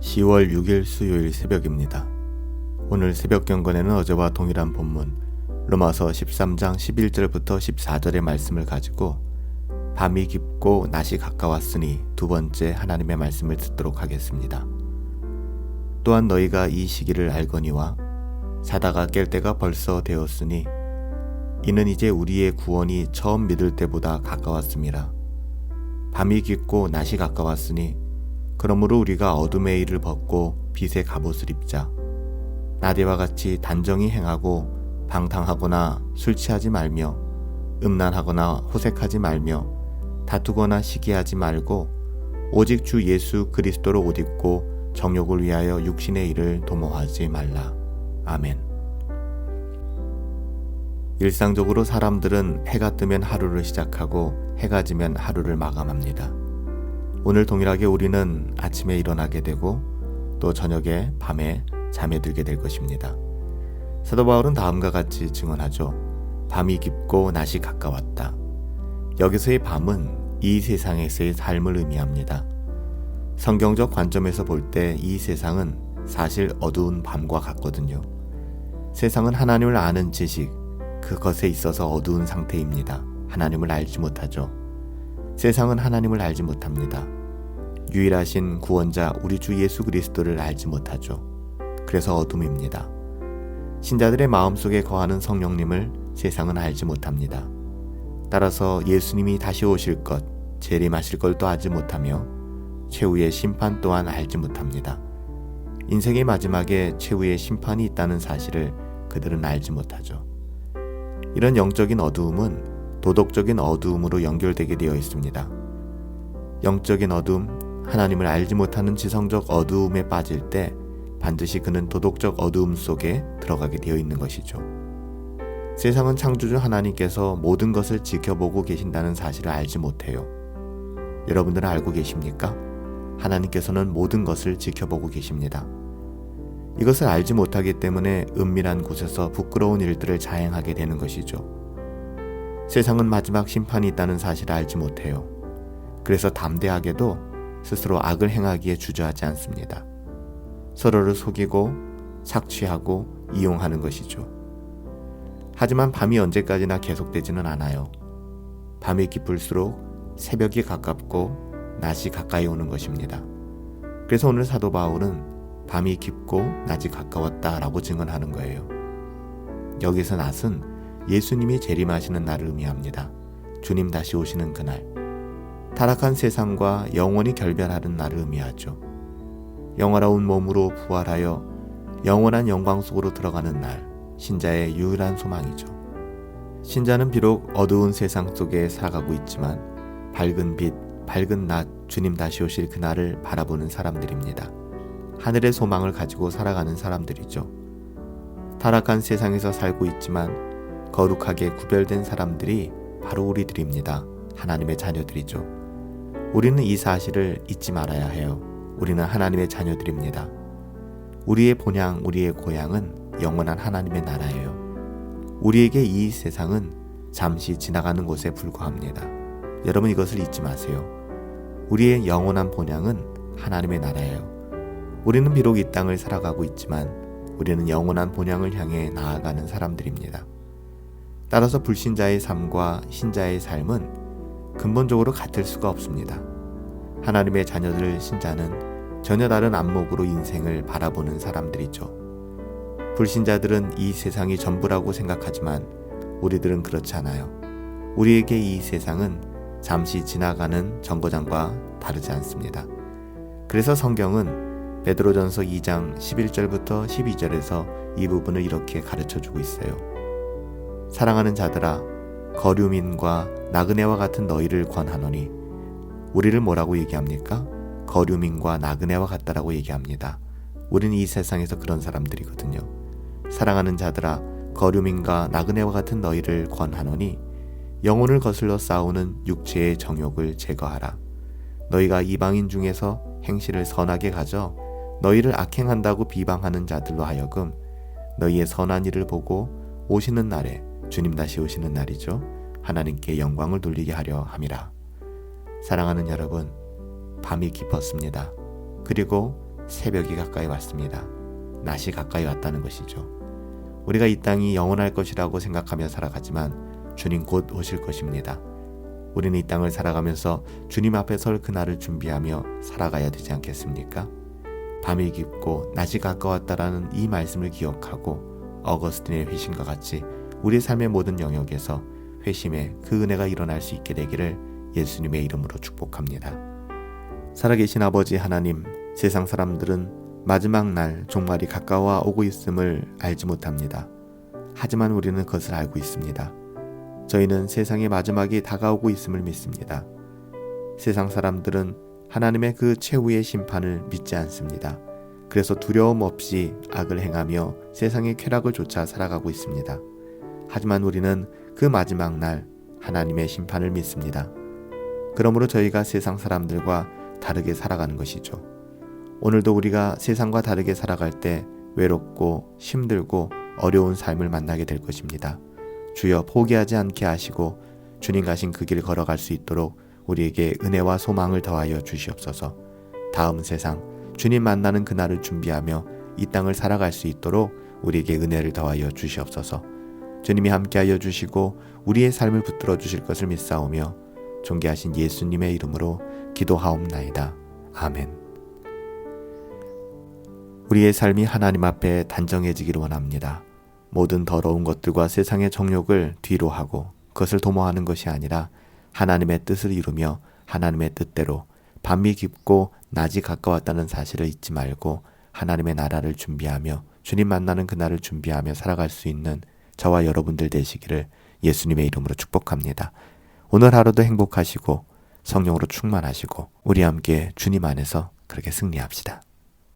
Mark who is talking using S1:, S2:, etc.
S1: 10월 6일 수요일 새벽입니다. 오늘 새벽 경건에는 어제와 동일한 본문 로마서 13장 11절부터 14절의 말씀을 가지고 밤이 깊고 낮이 가까웠으니 두 번째 하나님의 말씀을 듣도록 하겠습니다. 또한 너희가 이 시기를 알거니와 자다가 깰 때가 벌써 되었으니 이는 이제 우리의 구원이 처음 믿을 때보다 가까웠음이라. 밤이 깊고 낮이 가까웠으니 그러므로 우리가 어둠의 일을 벗고 빛의 갑옷을 입자. 나대와 같이 단정히 행하고 방탕하거나 술 취하지 말며 음란하거나 호색하지 말며 다투거나 시기하지 말고 오직 주 예수 그리스도로 옷 입고 정욕을 위하여 육신의 일을 도모하지 말라. 아멘. 일상적으로 사람들은 해가 뜨면 하루를 시작하고 해가 지면 하루를 마감합니다. 오늘 동일하게 우리는 아침에 일어나게 되고 또 저녁에 밤에 잠에 들게 될 것입니다. 사도 바울은 다음과 같이 증언하죠. 밤이 깊고 낮이 가까웠다. 여기서의 밤은 이 세상에서의 삶을 의미합니다. 성경적 관점에서 볼 때 이 세상은 사실 어두운 밤과 같거든요. 세상은 하나님을 아는 지식, 그것에 있어서 어두운 상태입니다. 하나님을 알지 못하죠. 세상은 하나님을 알지 못합니다. 유일하신 구원자 우리 주 예수 그리스도를 알지 못하죠. 그래서 어둠입니다. 신자들의 마음속에 거하는 성령님을 세상은 알지 못합니다. 따라서 예수님이 다시 오실 것, 재림하실 걸도 알지 못하며 최후의 심판 또한 알지 못합니다. 인생의 마지막에 최후의 심판이 있다는 사실을 그들은 알지 못하죠. 이런 영적인 어두움은 도덕적인 어두움으로 연결되게 되어 있습니다. 영적인 어두움, 하나님을 알지 못하는 지성적 어두움에 빠질 때 반드시 그는 도덕적 어두움 속에 들어가게 되어 있는 것이죠. 세상은 창조주 하나님께서 모든 것을 지켜보고 계신다는 사실을 알지 못해요. 여러분들은 알고 계십니까? 하나님께서는 모든 것을 지켜보고 계십니다. 이것을 알지 못하기 때문에 은밀한 곳에서 부끄러운 일들을 자행하게 되는 것이죠. 세상은 마지막 심판이 있다는 사실을 알지 못해요. 그래서 담대하게도 스스로 악을 행하기에 주저하지 않습니다. 서로를 속이고 착취하고 이용하는 것이죠. 하지만 밤이 언제까지나 계속되지는 않아요. 밤이 깊을수록 새벽이 가깝고 낮이 가까이 오는 것입니다. 그래서 오늘 사도 바울은 밤이 깊고 낮이 가까웠다라고 증언하는 거예요. 여기서 낮은 예수님이 재림하시는 날을 의미합니다. 주님 다시 오시는 그날. 타락한 세상과 영원히 결별하는 날을 의미하죠. 영화로운 몸으로 부활하여 영원한 영광 속으로 들어가는 날, 신자의 유일한 소망이죠. 신자는 비록 어두운 세상 속에 살아가고 있지만 밝은 빛, 밝은 낮, 주님 다시 오실 그날을 바라보는 사람들입니다. 하늘의 소망을 가지고 살아가는 사람들이죠. 타락한 세상에서 살고 있지만 거룩하게 구별된 사람들이 바로 우리들입니다. 하나님의 자녀들이죠. 우리는 이 사실을 잊지 말아야 해요. 우리는 하나님의 자녀들입니다. 우리의 본향, 우리의 고향은 영원한 하나님의 나라예요. 우리에게 이 세상은 잠시 지나가는 곳에 불과합니다. 여러분 이것을 잊지 마세요. 우리의 영원한 본향은 하나님의 나라예요. 우리는 비록 이 땅을 살아가고 있지만 우리는 영원한 본향을 향해 나아가는 사람들입니다. 따라서 불신자의 삶과 신자의 삶은 근본적으로 같을 수가 없습니다. 하나님의 자녀들 신자는 전혀 다른 안목으로 인생을 바라보는 사람들이죠. 불신자들은 이 세상이 전부라고 생각하지만 우리들은 그렇지 않아요. 우리에게 이 세상은 잠시 지나가는 정거장과 다르지 않습니다. 그래서 성경은 베드로전서 2장 11절부터 12절에서 이 부분을 이렇게 가르쳐주고 있어요. 사랑하는 자들아, 거류민과 나그네와 같은 너희를 권하노니. 우리를 뭐라고 얘기합니까? 거류민과 나그네와 같다라고 얘기합니다. 우리는 이 세상에서 그런 사람들이거든요. 사랑하는 자들아, 거류민과 나그네와 같은 너희를 권하노니 영혼을 거슬러 싸우는 육체의 정욕을 제거하라. 너희가 이방인 중에서 행실을 선하게 가져 너희를 악행한다고 비방하는 자들로 하여금 너희의 선한 일을 보고 오시는 날에, 주님 다시 오시는 날이죠, 하나님께 영광을 돌리게 하려 함이라. 사랑하는 여러분, 밤이 깊었습니다. 그리고 새벽이 가까이 왔습니다. 낮이 가까이 왔다는 것이죠. 우리가 이 땅이 영원할 것이라고 생각하며 살아가지만 주님 곧 오실 것입니다. 우리는 이 땅을 살아가면서 주님 앞에 설 그날을 준비하며 살아가야 되지 않겠습니까? 밤이 깊고 낮이 가까웠다라는 이 말씀을 기억하고 어거스틴의 회심과 같이 우리 삶의 모든 영역에서 회심의 그 은혜가 일어날 수 있게 되기를 예수님의 이름으로 축복합니다. 살아계신 아버지 하나님, 세상 사람들은 마지막 날 종말이 가까워 오고 있음을 알지 못합니다. 하지만 우리는 그것을 알고 있습니다. 저희는 세상의 마지막이 다가오고 있음을 믿습니다. 세상 사람들은 하나님의 그 최후의 심판을 믿지 않습니다. 그래서 두려움 없이 악을 행하며 세상의 쾌락을 쫓아 살아가고 있습니다. 하지만 우리는 그 마지막 날 하나님의 심판을 믿습니다. 그러므로 저희가 세상 사람들과 다르게 살아가는 것이죠. 오늘도 우리가 세상과 다르게 살아갈 때 외롭고 힘들고 어려운 삶을 만나게 될 것입니다. 주여 포기하지 않게 하시고 주님 가신 그 길 걸어갈 수 있도록 우리에게 은혜와 소망을 더하여 주시옵소서. 다음 세상 주님 만나는 그날을 준비하며 이 땅을 살아갈 수 있도록 우리에게 은혜를 더하여 주시옵소서. 주님이 함께하여 주시고 우리의 삶을 붙들어 주실 것을 믿사오며 존귀하신 예수님의 이름으로 기도하옵나이다. 아멘. 우리의 삶이 하나님 앞에 단정해지기를 원합니다. 모든 더러운 것들과 세상의 정욕을 뒤로 하고 그것을 도모하는 것이 아니라 하나님의 뜻을 이루며 하나님의 뜻대로 밤이 깊고 낮이 가까웠다는 사실을 잊지 말고 하나님의 나라를 준비하며 주님 만나는 그날을 준비하며 살아갈 수 있는 저와 여러분들 되시기를 예수님의 이름으로 축복합니다. 오늘 하루도 행복하시고 성령으로 충만하시고 우리 함께 주님 안에서 그렇게 승리합시다.